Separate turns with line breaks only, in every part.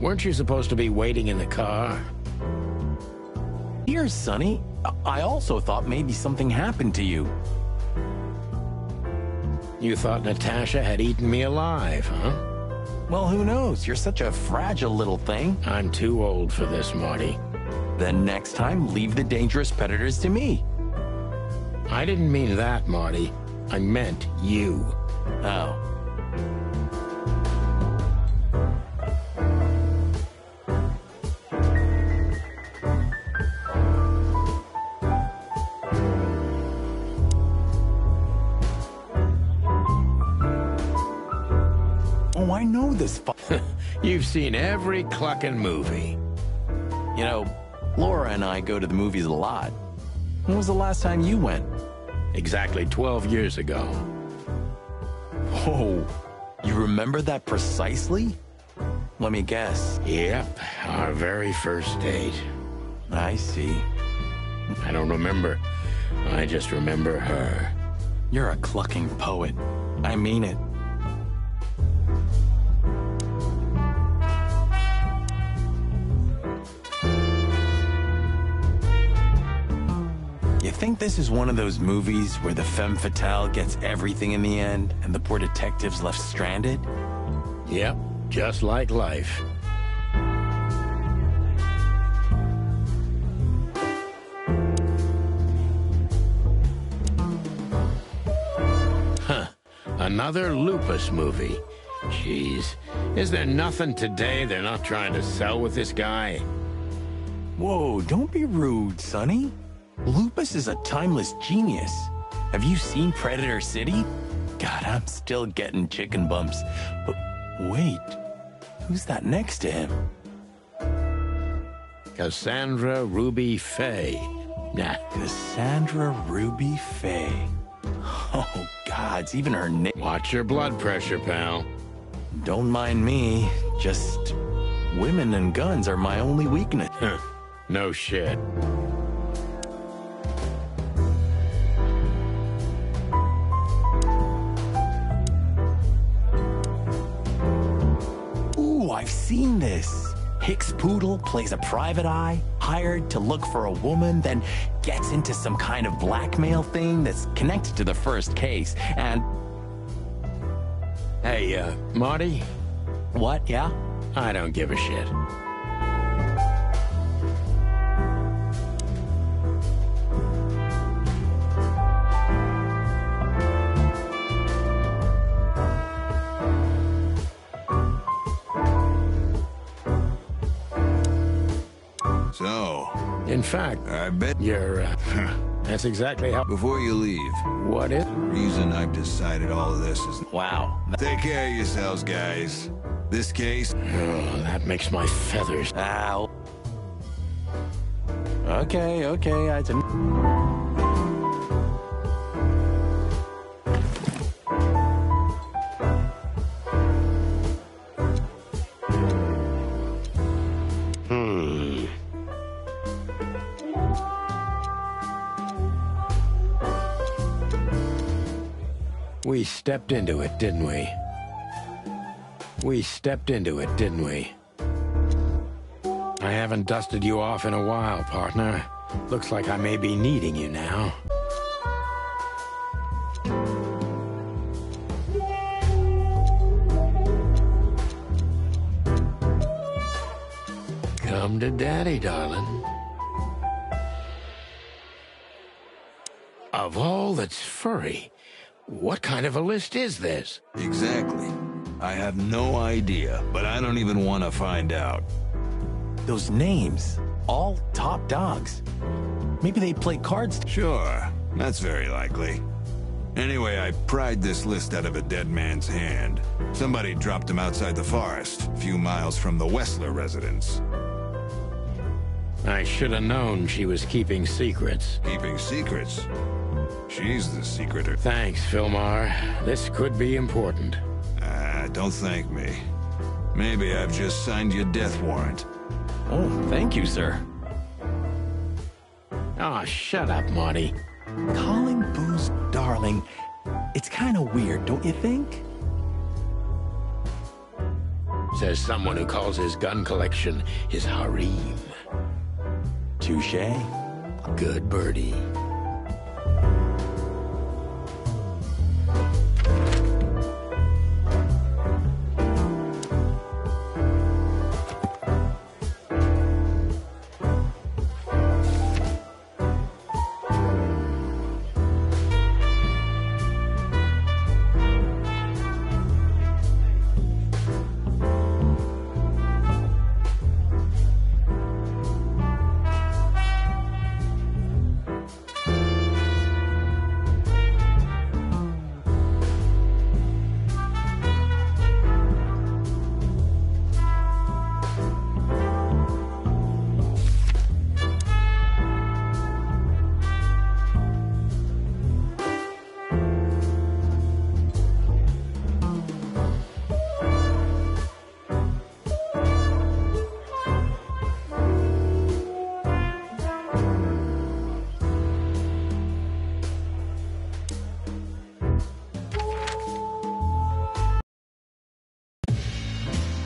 Weren't you supposed to be waiting in the car?
Here, Sonny. I also thought maybe something happened to you.
You thought Natasha had eaten me alive, huh?
Well, who knows? You're such a fragile little thing.
I'm too old for this, Marty.
Then next time, leave the dangerous predators to me.
I didn't mean that, Marty. I meant you.
Oh. Oh, I know this.
You've seen every clucking movie.
You know, Laura and I go to the movies a lot. When was the last time you went?
Exactly 12 years ago.
Whoa, you remember that precisely? Let me guess.
Yep, our very first date.
I see.
I don't remember. I just remember her.
You're a clucking poet. I mean it. You think this is one of those movies where the femme fatale gets everything in the end and the poor detective's left stranded?
Yep, just like life. Huh, another lupus movie. Jeez, is there nothing today they're not trying to sell with this guy?
Whoa, don't be rude, Sonny. Lupus is a timeless genius. Have you seen Predator City? God, I'm still getting chicken bumps. But wait, who's that next to him?
Cassandra Ruby Faye. Nah.
Cassandra Ruby Faye. Oh, gods, even her name.
Watch your blood pressure, pal.
Don't mind me. Just women and guns are my only weakness.
No shit.
I've seen this. Hicks Poodle plays a private eye, hired to look for a woman, then gets into some kind of blackmail thing that's connected to the first case, and...
Hey, Marty?
What, yeah?
I don't give a shit.
So,
in fact,
I bet
you're, that's exactly how...
Before you leave,
What is...
the reason I've decided all of this is...
Wow.
Take care of yourselves, guys. This case...
Oh, that makes my feathers...
Ow. Okay, I didn't...
We stepped into it, didn't we? We stepped into it, didn't we? I haven't dusted you off in a while, partner. Looks like I may be needing you now. Come to daddy, darling. Of all that's furry, what kind of a list is this?
Exactly. I have no idea, but I don't even want to find out.
Those names, all top dogs. Maybe they play cards.
Sure, that's very likely. Anyway, I pried this list out of a dead man's hand. Somebody dropped him outside the forest, a few miles from the Wessler residence.
I should have known she was keeping secrets.
Keeping secrets? She's the secreter.
Thanks, Filmar. This could be important.
Don't thank me. Maybe I've just signed your death warrant.
Oh, thank you, sir.
Oh, shut up, Marty.
Calling booze darling, it's kind of weird, don't you think?
Says someone who calls his gun collection his harem.
Touche.
Good birdie.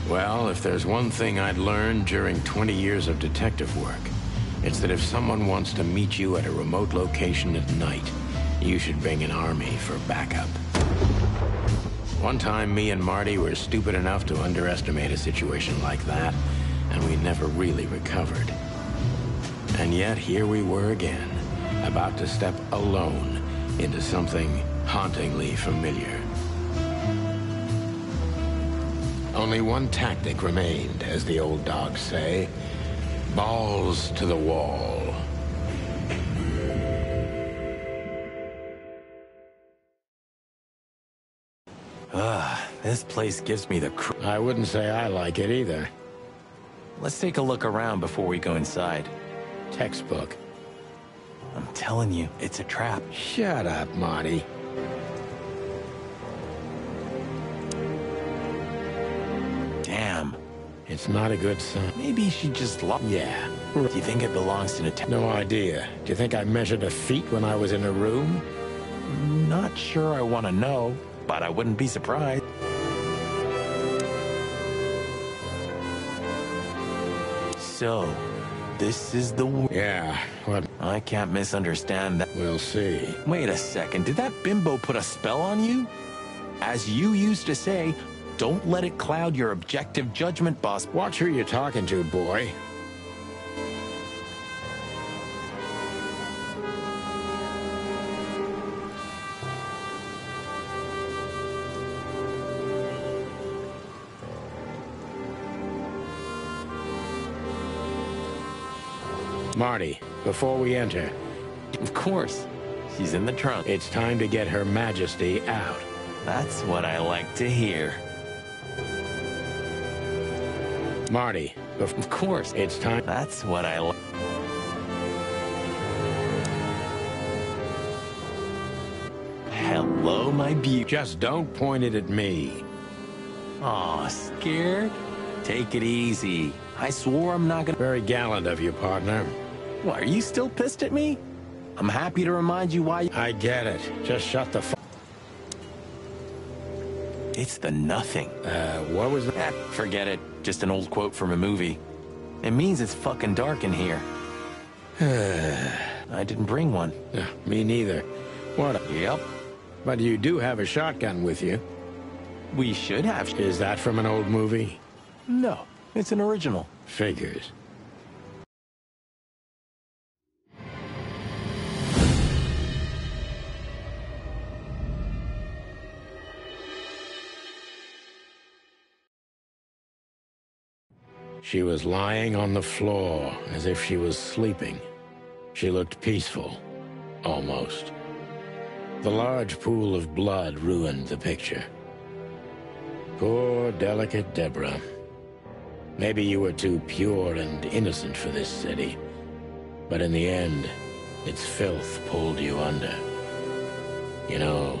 Well, if there's one thing I'd learned during 20 years of detective work, it's that if someone wants to meet you at a remote location at night, you should bring an army for backup. One time, me and Marty were stupid enough to underestimate a situation like that, and we never really recovered. And yet, here we were again, about to step alone into something hauntingly familiar. Only one tactic remained, as the old dogs say. Balls to the wall.
This place gives me the
I wouldn't say I like it either.
Let's take a look around before we go inside.
Textbook.
I'm telling you, it's a trap.
Shut up, Marty.
Damn.
It's not a good sign.
Maybe she just lost.
Yeah.
Do you think it belongs to the
No idea. Do you think I measured her feet when I was in her room?
Not sure I want to know, but I wouldn't be surprised. So, this is the...
Yeah, what?
I can't misunderstand that.
We'll see.
Wait a second, did that bimbo put a spell on you? As you used to say, don't let it cloud your objective judgment, boss.
Watch who you're talking to, boy. Marty, before we enter...
Of course. She's in the trunk.
It's time to get Her Majesty out.
That's what I like to hear.
Marty,
Of course.
it's time...
That's what I like. Hello, my beauty.
Just don't point it at me.
Aw, scared? Take it easy. I swore I'm not gonna...
Very gallant of you, partner.
What, are you still pissed at me? I'm happy to remind you why...
I get it. Just shut the f...
It's the nothing.
What was that?
Forget it. Just an old quote from a movie. It means it's fucking dark in here. I didn't bring one.
Me neither. What?
Yep.
But you do have a shotgun with you.
We should have...
Is that from an old movie?
No, it's an original.
Figures. She was lying on the floor as if she was sleeping. She looked peaceful, almost. The large pool of blood ruined the picture. Poor, delicate Deborah. Maybe you were too pure and innocent for this city. But in the end, its filth pulled you under. You know,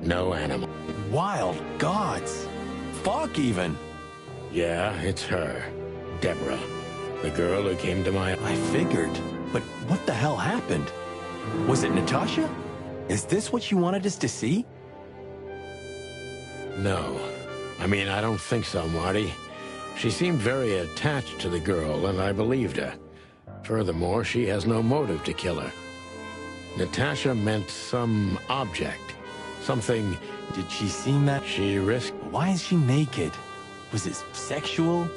no animal...
Wild gods. Fuck even.
Yeah, it's her. Deborah. The girl who came to my...
I figured. But what the hell happened? Was it Natasha? Is this what you wanted us to see?
No. I mean, I don't think so, Marty. She seemed very attached to the girl, and I believed her. Furthermore, she has no motive to kill her. Natasha meant some object. Something...
Did she seem that...
She risked...
Why is she naked? Was it sexual?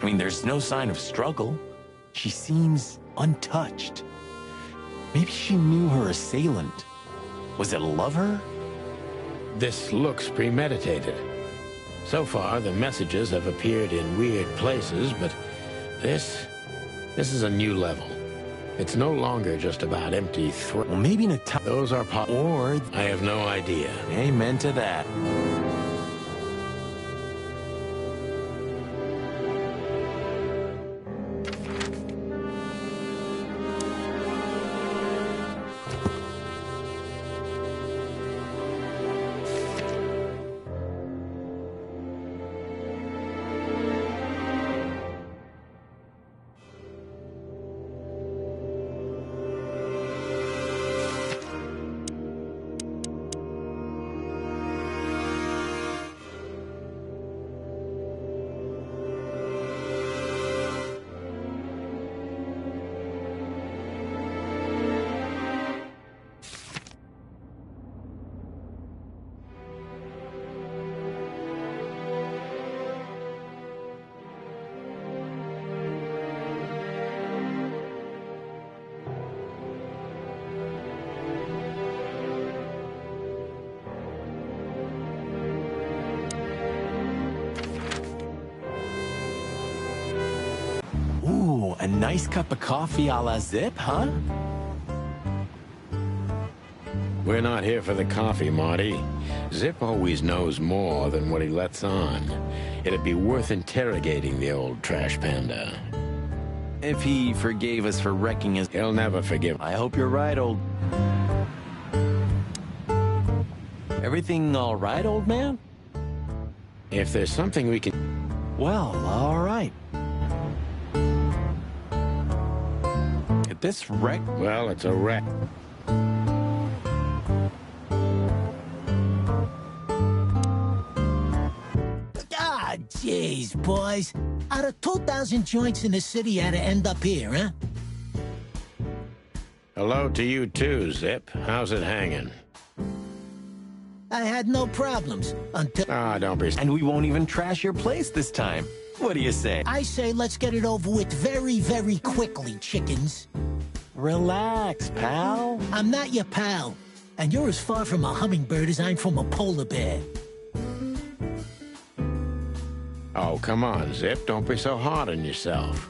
I mean, there's no sign of struggle. She seems untouched. Maybe she knew her assailant. Was it a lover?
This looks premeditated. So far, the messages have appeared in weird places, but this is a new level. It's no longer just about empty threats.
Well, maybe Natasha...
Those are
Or...
I have no idea.
Amen to that. Ooh, a nice cup of coffee a la Zip, huh?
We're not here for the coffee, Marty. Zip always knows more than what he lets on. It'd be worth interrogating the old trash panda.
If he forgave us for wrecking his...
He'll never forgive.
I hope you're right, old... Everything all right, old man?
If there's something we can...
Well, all right. At this wreck...
Well, it's a wreck.
Ah, jeez, boys. Out of 2,000 joints in the city, how'd it end up here, huh?
Hello to you too, Zip. How's it hanging?
I had no problems until...
Ah, don't be...
And we won't even trash your place this time. What do you say?
I say let's get it over with very, very quickly, chickens.
Relax, pal.
I'm not your pal, and you're as far from a hummingbird as I'm from a polar bear.
Oh, come on, Zip. Don't be so hard on yourself.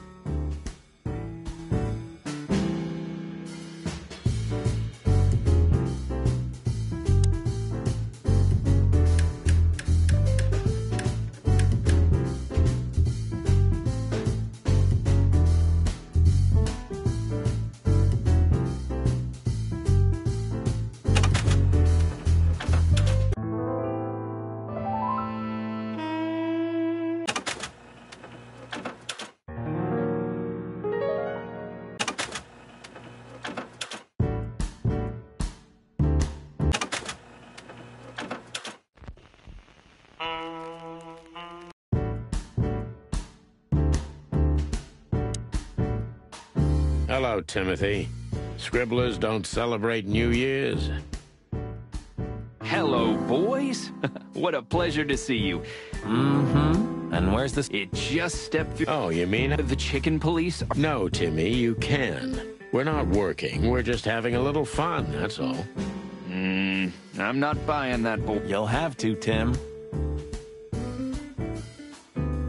Hello, Timothy. Scribblers don't celebrate New Year's.
Hello, boys. What a pleasure to see you.
Mm-hmm. And where's this?
It just stepped through...
Oh, you mean it?
The chicken police?
No, Timmy, you can. We're not working. We're just having a little fun, that's all.
I'm not buying that, boy.
You'll have to, Tim.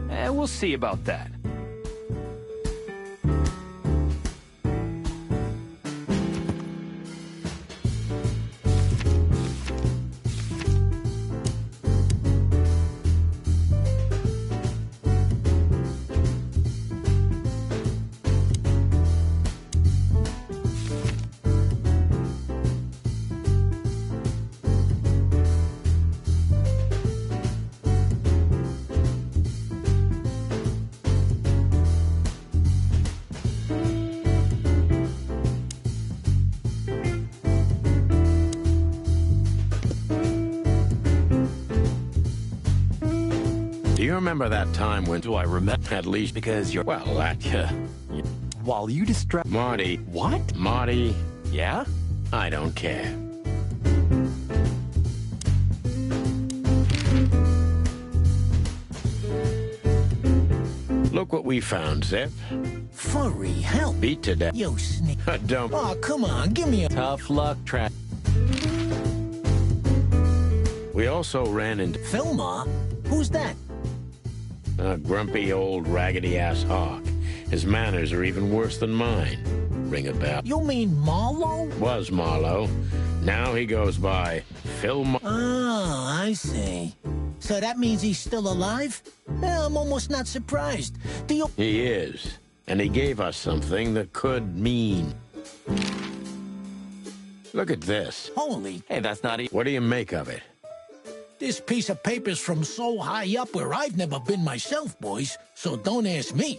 We'll see about that.
you remember that time when...
Do I remember?
At least
Because you're...
Well, that...
While you distract...
Marty.
What?
Marty,
Yeah?
I don't care. Look what we found, Zip.
Furry, help.
Beat to death.
Yo, sneak.
Don't...
Oh, come on, give me a...
Tough luck, Trap.
We also ran into
Fillmore? Who's that?
a grumpy old raggedy-ass hawk. His manners are even worse than mine. Ring a bell.
You mean Marlowe?
Was Marlowe. Now he goes by Phil
Oh, I see. So that means he's still alive? I'm almost not surprised. Do you...
He is. And he gave us something that could mean... Look at this.
Holy...
Hey, that's not...
What do you make of it?
This piece of paper's from so high up where I've never been myself, boys. So don't ask me.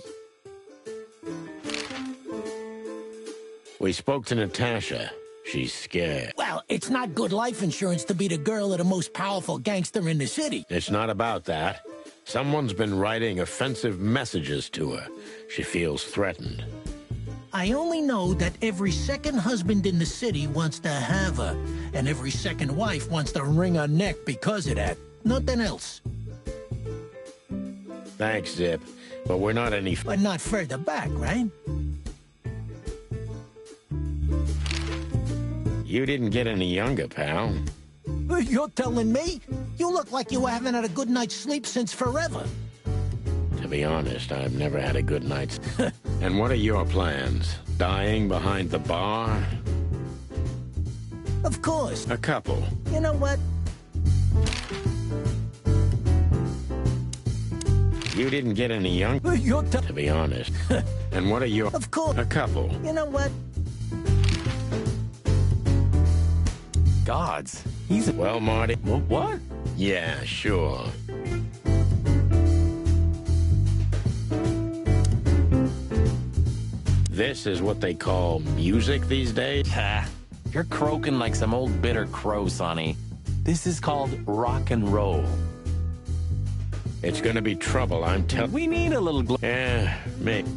We spoke to Natasha. She's scared.
Well, it's not good life insurance to be the girl of the most powerful gangster in the city.
It's not about that. Someone's been writing offensive messages to her. She feels threatened.
I only know that every second husband in the city wants to have her, and every second wife wants to wring her neck because of that. Nothing else.
Thanks, Zip. But we're not any...
But not further back, right?
You didn't get any younger, pal.
You're telling me? You look like you haven't had a good night's sleep since forever.
To be honest, I've never had a good night's... And what are your plans? Dying behind the bar?
Of course.
A couple.
You know what?
You didn't get any younger,
You're
to be honest. And what are your...
Of course.
A couple.
You know what?
Gods. He's...
Well, Marty...
What?
Yeah, sure. This is what they call music these days?
Ha. You're croaking like some old bitter crow, Sonny. This is called rock and roll.
It's gonna be trouble, I'm telling...
We need a little...
Yeah, maybe.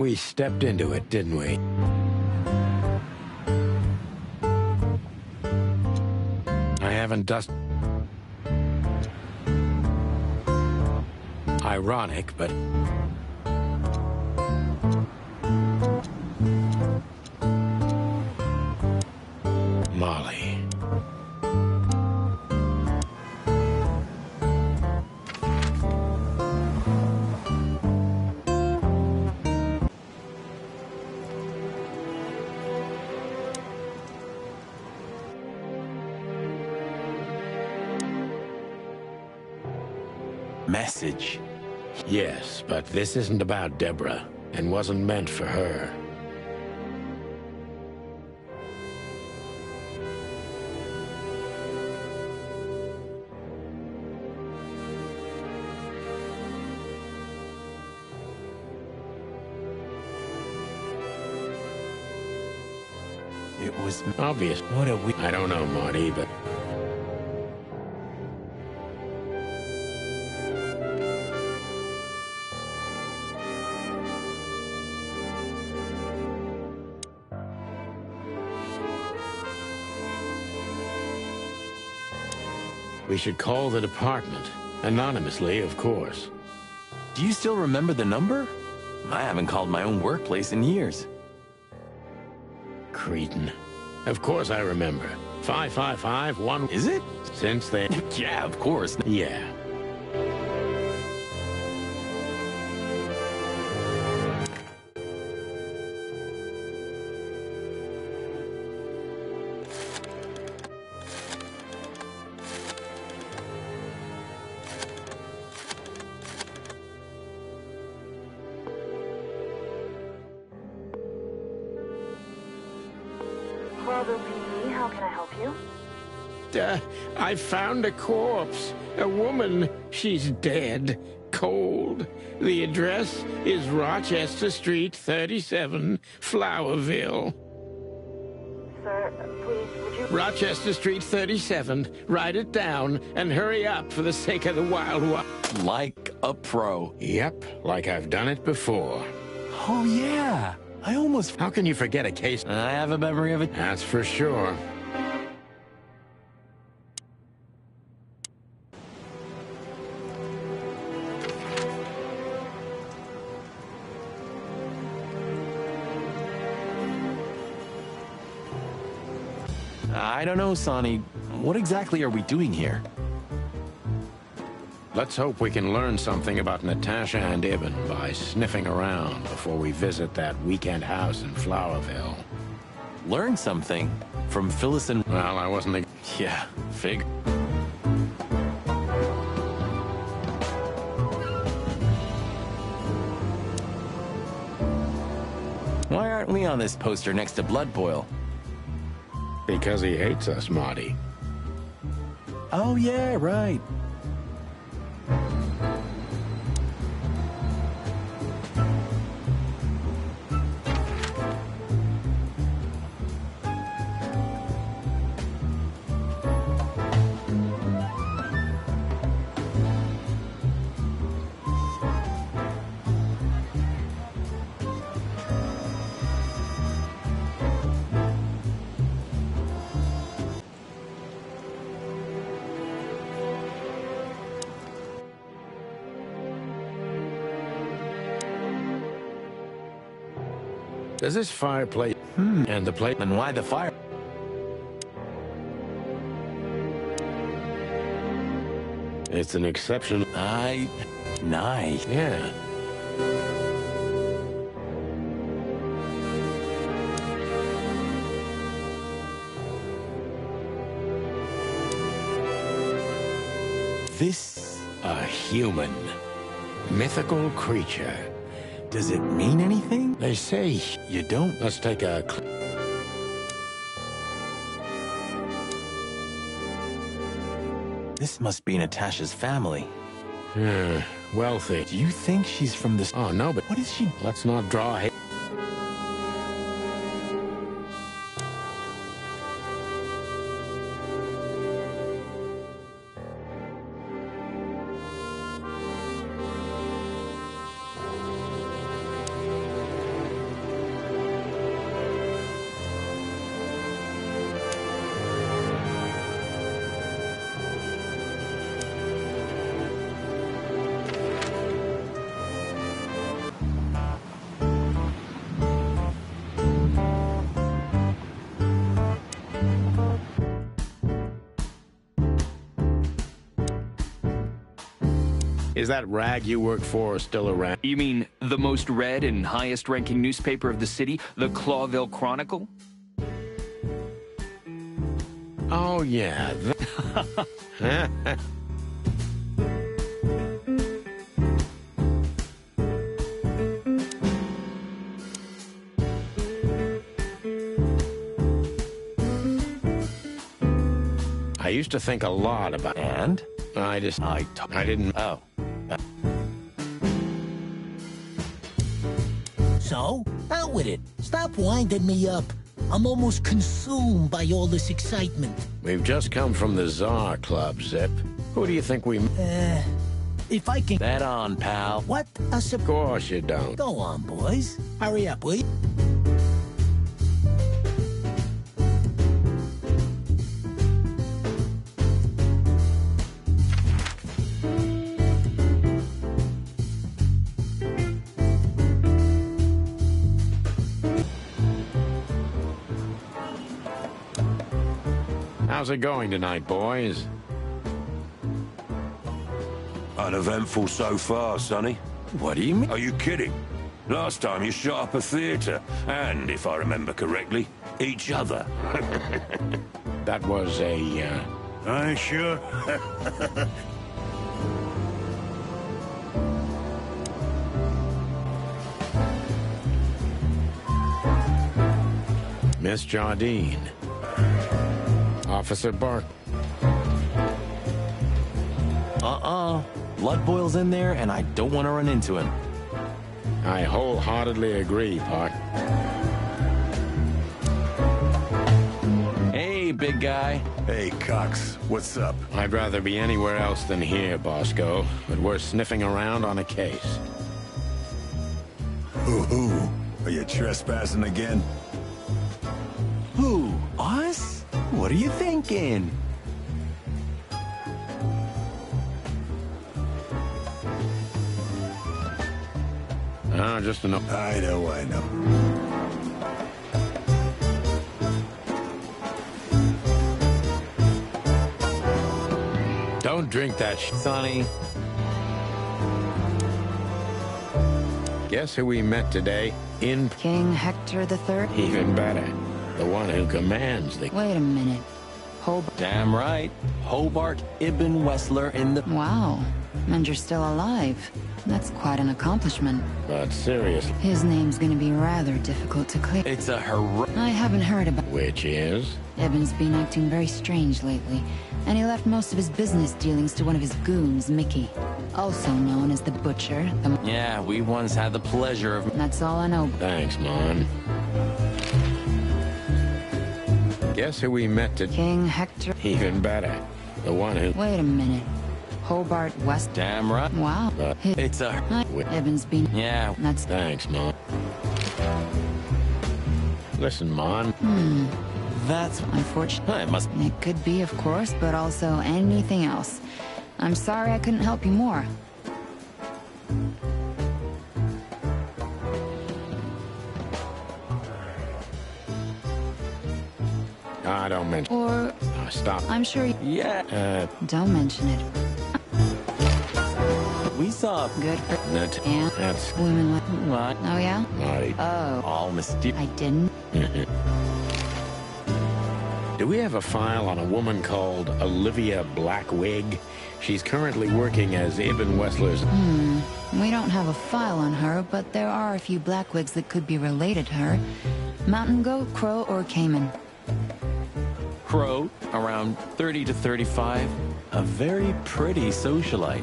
We stepped into it, didn't we? I haven't dusted... Ironic, but... Molly.
Message.
Yes, but this isn't about Deborah, and wasn't meant for her.
It was...
Obvious.
What a we...
I don't know, Marty, but... We should call the department. Anonymously, of course.
Do you still remember the number? I haven't called my own workplace in years.
Cretin. Of course I remember. 5551...
Is it?
Since they...
Yeah, of course.
Yeah.
Bravo PD, how can I help you?
I found a corpse. A woman. She's dead. Cold. The address is Rochester Street, 37, Flowerville.
Sir, please, would you...
Rochester Street, 37. Write it down and hurry up for the sake of the Wild Wild.
Like a pro.
Yep, like I've done it before.
Oh, yeah. I almost...
How can you forget a case?
I have a memory of it.
That's for sure.
I don't know, Sonny. What exactly are we doing here?
Let's hope we can learn something about Natasha and Ibn by sniffing around before we visit that weekend house in Flowerville.
Learn something? From Phyllis and...
Well, I wasn't...
Yeah, fig... Why aren't we on this poster next to Blood Boil?
Because he hates us, Marty.
Oh, yeah, right.
Does this fireplace... And the plate...
Then why the fire?
It's an exception...
Nice.
Yeah.
This...
A human. Mythical creature.
Does it mean anything?
They say...
You don't...
Let's take a...
This must be Natasha's family.
Wealthy.
Do you think she's from this...
Oh, no, but...
What is she...
Let's not draw hate. Is that rag you work for still around?
You mean the most read and highest-ranking newspaper of the city, the Clawville Chronicle?
Oh, yeah. I used to think a lot about...
And?
I didn't...
Oh.
So, out with it. Stop winding me up. I'm almost consumed by all this excitement.
We've just come from the Czar Club, Zip. Who do you think we...
If I can...
Bet on, pal.
What?
Of course you don't.
Go on, boys. Hurry up, will you?
How's it going tonight, boys?
Uneventful so far, Sonny.
What do you mean?
Are you kidding? Last time you shot up a theater, and, if I remember correctly, each other.
That was a,
Are you sure?
Miss Jardine. Officer Bark.
Blood boils in there, and I don't want to run into him.
I wholeheartedly agree, Park.
Hey, big guy.
Hey, Cox. What's up?
I'd rather be anywhere else than here, Bosco, but we're sniffing around on a case.
Hoo-hoo. Are you trespassing again?
Who? Us? What are you thinking?
Just enough.
I know.
Don't drink that
Sonny.
Guess who we met today? In
King Hector III?
even better. The one who commands the...
Wait a minute. Hobart.
Damn right. Hobart Ibn Wessler in the...
Wow. And you're still alive. That's quite an accomplishment.
But seriously,
His name's gonna be rather difficult to clear.
It's a hero...
I haven't heard about...
which is...
Ibn's been acting very strange lately, and he left most of his business dealings to one of his goons, Mickey. Also known as the Butcher.
Yeah, we once had the pleasure of...
That's all I know.
Thanks, Mon. Guess who we met today?
King Hector...
Even better. The one who...
Wait a minute. Hobart West...
Damn right.
Wow.
But
It's a...
Ibn's been...
Yeah.
That's...
Thanks, Mon. Listen, Mon.
That's...
Unfortunate.
It must...
It could be, of course, but also anything else. I'm sorry I couldn't help you more.
Don't mention...
Or...
stop.
I'm sure you...
Yeah.
Don't mention it.
We saw...
Good for...
That...
And...
That's...
Women like...
What?
Oh, yeah?
naughty.
Oh.
All mysterious.
I didn't.
Do we have a file on a woman called Olivia Blackwig? She's currently working as Ibn Wessler's...
We don't have a file on her, but there are a few Blackwigs that could be related to her. Mountain goat, crow, or caiman.
Crow, around 30 to 35. A very pretty socialite.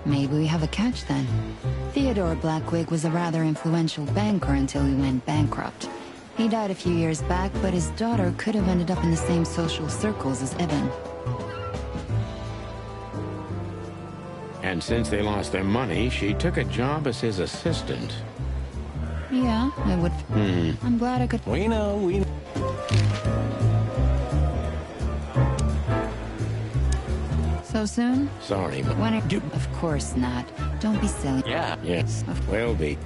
Maybe we have a catch then. Theodore Blackwig was a rather influential banker until he went bankrupt. He died a few years back, but his daughter could have ended up in the same social circles as Ibn.
And since they lost their money, she took a job as his assistant.
Yeah, I would... I'm glad I could...
We know.
So soon?
Sorry, but...
When are... Of course not. Don't be silly.
Yeah.
Yes, will be.